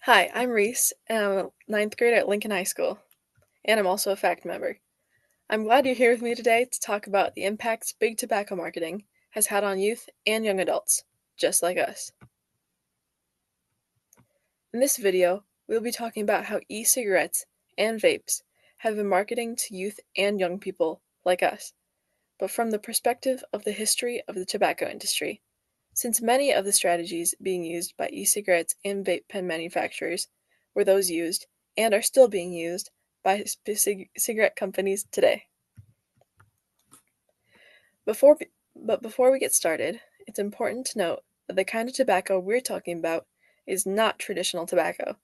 Hi, I'm Reese, and I'm a ninth grade at Lincoln High School, and I'm also a fact member. I'm glad you're here with me today to talk about the impacts big tobacco marketing has had on youth and young adults, just like us. In this video, we'll be talking about how e-cigarettes and vapes have been marketing to youth and young people like us, but from the perspective of the history of the tobacco industry, since many of the strategies being used by e-cigarettes and vape pen manufacturers were those used and are still being used by cigarette companies today. Before, before we get started, it's important to note that the kind of tobacco we're talking about is not traditional tobacco,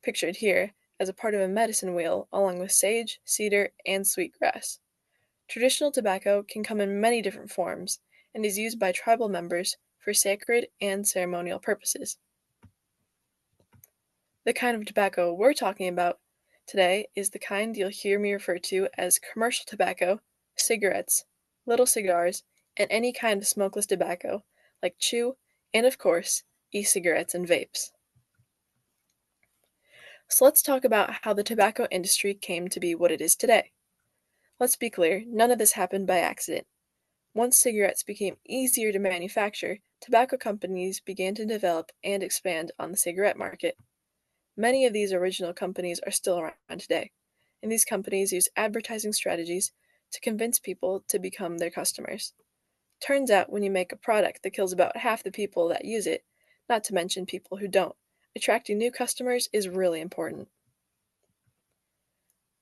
pictured here as a part of a medicine wheel along with sage, cedar, and sweetgrass. Traditional tobacco can come in many different forms and is used by tribal members for sacred and ceremonial purposes. The kind of tobacco we're talking about today is the kind you'll hear me refer to as commercial tobacco, cigarettes, little cigars, and any kind of smokeless tobacco, like chew, and of course, e-cigarettes and vapes. So let's talk about how the tobacco industry came to be what it is today. Let's be clear, none of this happened by accident. Once cigarettes became easier to manufacture, tobacco companies began to develop and expand on the cigarette market. Many of these original companies are still around today, and these companies use advertising strategies to convince people to become their customers. Turns out when you make a product that kills about half the people that use it, not to mention people who don't, attracting new customers is really important.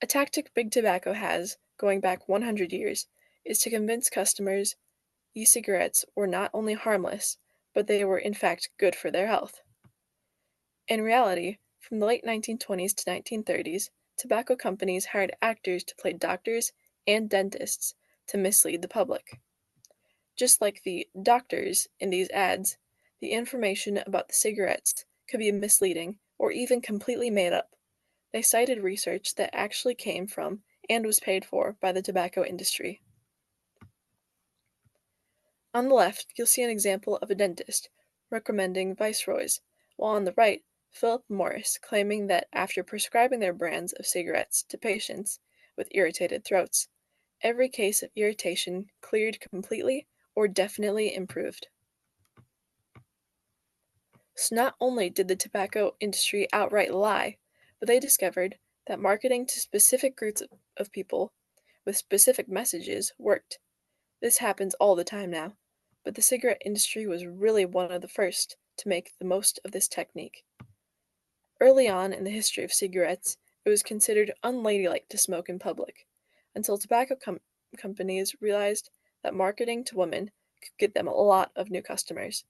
A tactic Big Tobacco has, going back 100 years, is to convince customers e-cigarettes were not only harmless, but they were in fact good for their health. In reality, from the late 1920s to 1930s, tobacco companies hired actors to play doctors and dentists to mislead the public. Just like the doctors in these ads, the information about the cigarettes could be misleading or even completely made up. They cited research that actually came from and was paid for by the tobacco industry. On the left, you'll see an example of a dentist recommending Viceroys, while on the right, Philip Morris claiming that after prescribing their brands of cigarettes to patients with irritated throats, every case of irritation cleared completely or definitely improved. So not only did the tobacco industry outright lie, but they discovered that marketing to specific groups of people with specific messages worked. This happens all the time now, but the cigarette industry was really one of the first to make the most of this technique. Early on in the history of cigarettes, it was considered unladylike to smoke in public, until tobacco companies realized that marketing to women could get them a lot of new customers.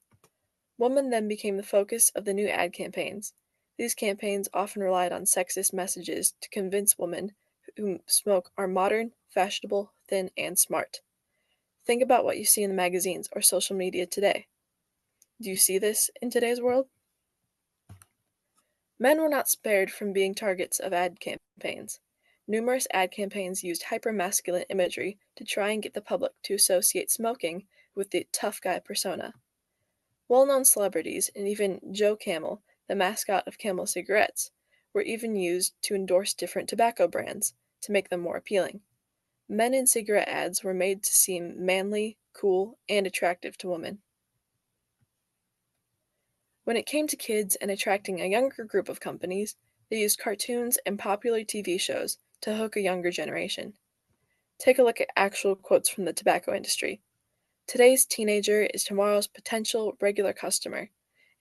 Women then became the focus of the new ad campaigns. These campaigns often relied on sexist messages to convince women who smoke are modern, fashionable, thin, and smart. Think about what you see in the magazines or social media today. Do you see this in today's world? Men were not spared from being targets of ad campaigns. Numerous ad campaigns used hypermasculine imagery to try and get the public to associate smoking with the tough guy persona. Well known celebrities, and even Joe Camel, the mascot of Camel cigarettes, were even used to endorse different tobacco brands to make them more appealing. Men in cigarette ads were made to seem manly, cool, and attractive to women. When it came to kids and attracting a younger group of companies, they used cartoons and popular TV shows to hook a younger generation. Take a look at actual quotes from the tobacco industry. Today's teenager is tomorrow's potential regular customer,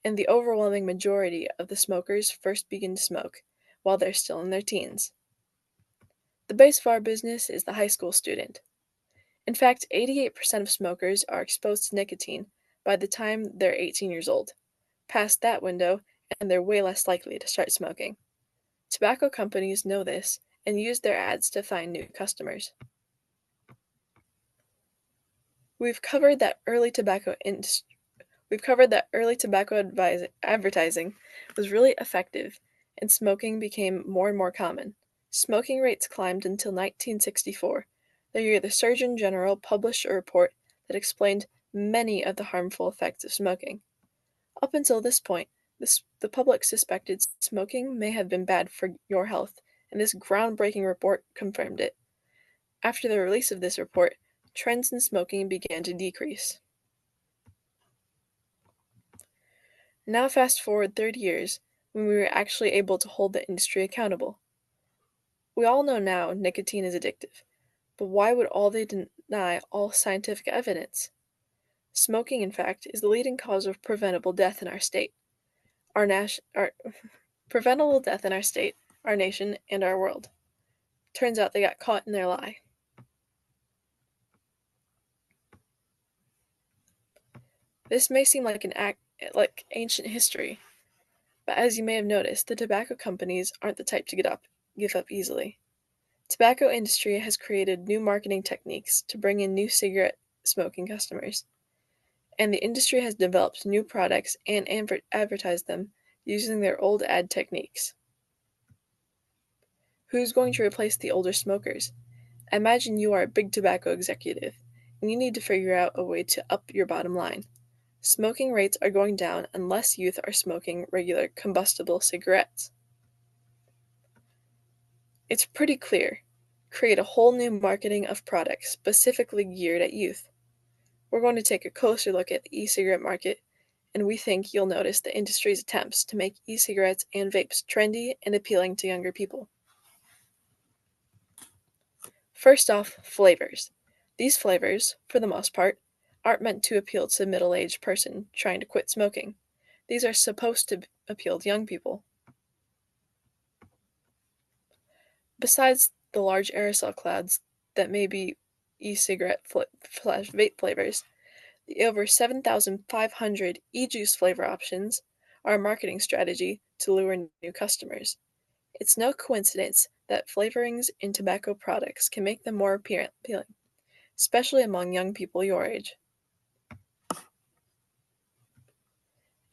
and the overwhelming majority of the smokers first begin to smoke while they're still in their teens. The base of our business is the high school student. In fact, 88% of smokers are exposed to nicotine by the time they're 18 years old. Past that window, and they're way less likely to start smoking. Tobacco companies know this and use their ads to find new customers. We've covered that early tobacco advertising was really effective, and smoking became more and more common. Smoking rates climbed until 1964, the year the Surgeon General published a report that explained many of the harmful effects of smoking. Up until this point, the The public suspected smoking may have been bad for your health, and this groundbreaking report confirmed it. After the release of this report, trends in smoking began to decrease. Now fast forward 30 years, when we were actually able to hold the industry accountable. We all know now nicotine is addictive, but why would all they deny all scientific evidence? Smoking, in fact, is the leading cause of preventable death in our state, our preventable death in our state, our nation, and our world. Turns out they got caught in their lie. This may seem like like ancient history, but as you may have noticed, the tobacco companies aren't the type to give up easily. Tobacco industry has created new marketing techniques to bring in new cigarette smoking customers, and the industry has developed new products and advertised them using their old ad techniques. Who's going to replace the older smokers? Imagine you are a big tobacco executive, and you need to figure out a way to up your bottom line. Smoking rates are going down unless youth are smoking regular combustible cigarettes. It's pretty clear. Create a whole new marketing of products specifically geared at youth. We're going to take a closer look at the e-cigarette market, and we think you'll notice the industry's attempts to make e-cigarettes and vapes trendy and appealing to younger people. First off, flavors. These flavors, for the most part, aren't meant to appeal to a middle-aged person trying to quit smoking. These are supposed to appeal to young people. Besides the large aerosol clouds that may be e-cigarette slash vape flavors, the over 7,500 e-juice flavor options are a marketing strategy to lure new customers. It's no coincidence that flavorings in tobacco products can make them more appealing, especially among young people your age.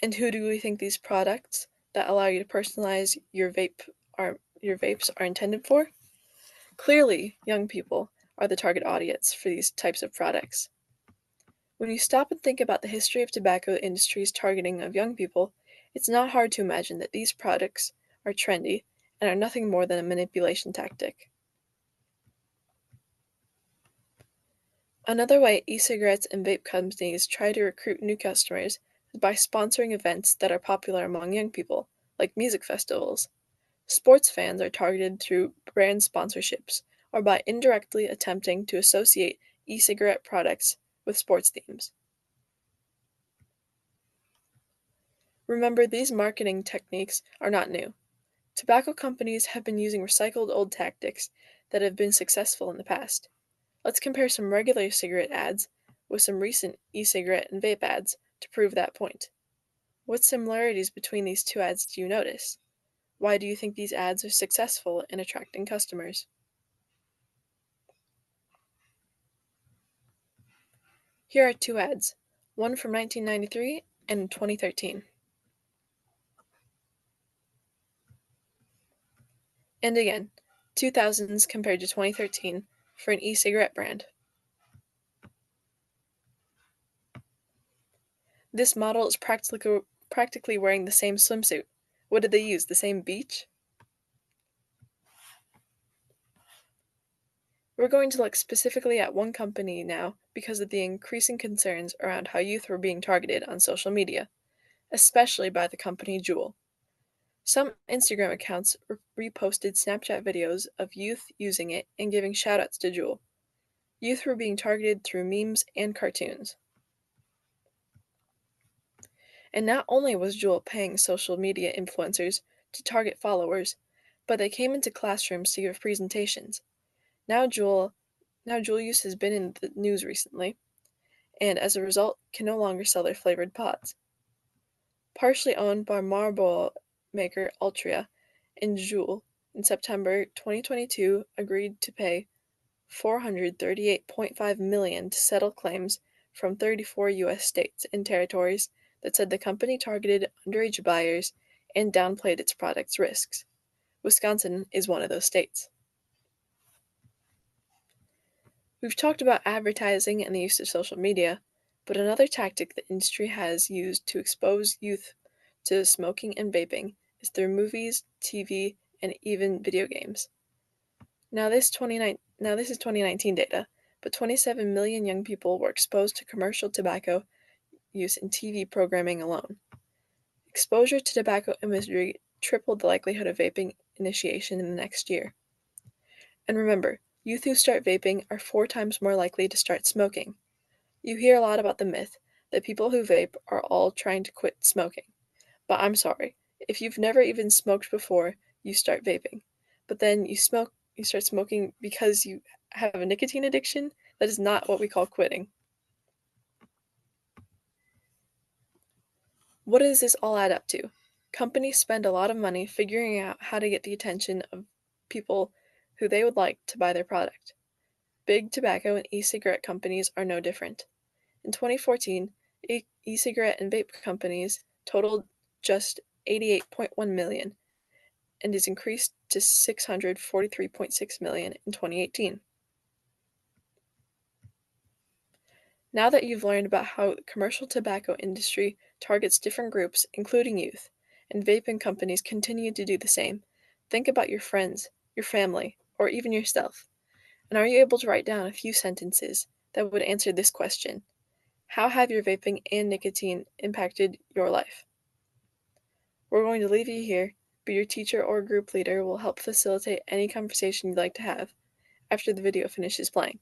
And who do we think these products that allow you to personalize your vapes are intended for? Clearly, young people are the target audience for these types of products. When you stop and think about the history of tobacco industry's targeting of young people, it's not hard to imagine that these products are trendy and are nothing more than a manipulation tactic. Another way e-cigarettes and vape companies try to recruit new customers is by sponsoring events that are popular among young people, like music festivals. Sports fans are targeted through brand sponsorships or by indirectly attempting to associate e-cigarette products with sports themes. Remember, these marketing techniques are not new. Tobacco companies have been using recycled old tactics that have been successful in the past. Let's compare some regular cigarette ads with some recent e-cigarette and vape ads to prove that point. What similarities between these two ads do you notice? Why do you think these ads are successful in attracting customers? Here are two ads, one from 1993 and 2013. And again, 2000s compared to 2013 for an e-cigarette brand. This model is practically wearing the same swimsuit. What did they use? The same beach? We're going to look specifically at one company now because of the increasing concerns around how youth were being targeted on social media, especially by the company Juul. Some Instagram accounts reposted Snapchat videos of youth using it and giving shoutouts to Juul. Youth were being targeted through memes and cartoons. And not only was Juul paying social media influencers to target followers, but they came into classrooms to give presentations. Now Juul use has been in the news recently, and as a result can no longer sell their flavored pods. Partially owned by Marlboro maker Altria, and Juul in September 2022 agreed to pay $438.5 million to settle claims from 34 U.S. states and territories that said the company targeted underage buyers and downplayed its product's risks. Wisconsin is one of those states. We've talked about advertising and the use of social media, but another tactic the industry has used to expose youth to smoking and vaping is through movies, TV, and even video games. Now this is 2019 data, but 27 million young people were exposed to commercial tobacco use in TV programming alone. Exposure to tobacco imagery tripled the likelihood of vaping initiation in the next year. And remember, youth who start vaping are 4 times more likely to start smoking. You hear a lot about the myth that people who vape are all trying to quit smoking. But I'm sorry, if you've never even smoked before, you start vaping. But then you start smoking because you have a nicotine addiction, that is not what we call quitting. What does this all add up to? Companies spend a lot of money figuring out how to get the attention of people who they would like to buy their product. Big tobacco and e-cigarette companies are no different. In 2014, e-cigarette and vape companies totaled just 88.1 million and is increased to 643.6 million in 2018. Now that you've learned about how the commercial tobacco industry targets different groups, including youth, and vaping companies continue to do the same, think about your friends, your family, or even yourself. And are you able to write down a few sentences that would answer this question? How have your vaping and nicotine impacted your life? We're going to leave you here, but your teacher or group leader will help facilitate any conversation you'd like to have after the video finishes playing.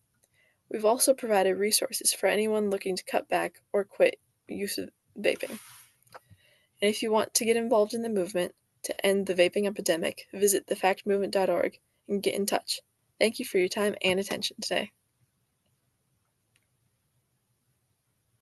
We've also provided resources for anyone looking to cut back or quit use of vaping. And if you want to get involved in the movement to end the vaping epidemic, visit thefactmovement.org and get in touch. Thank you for your time and attention today.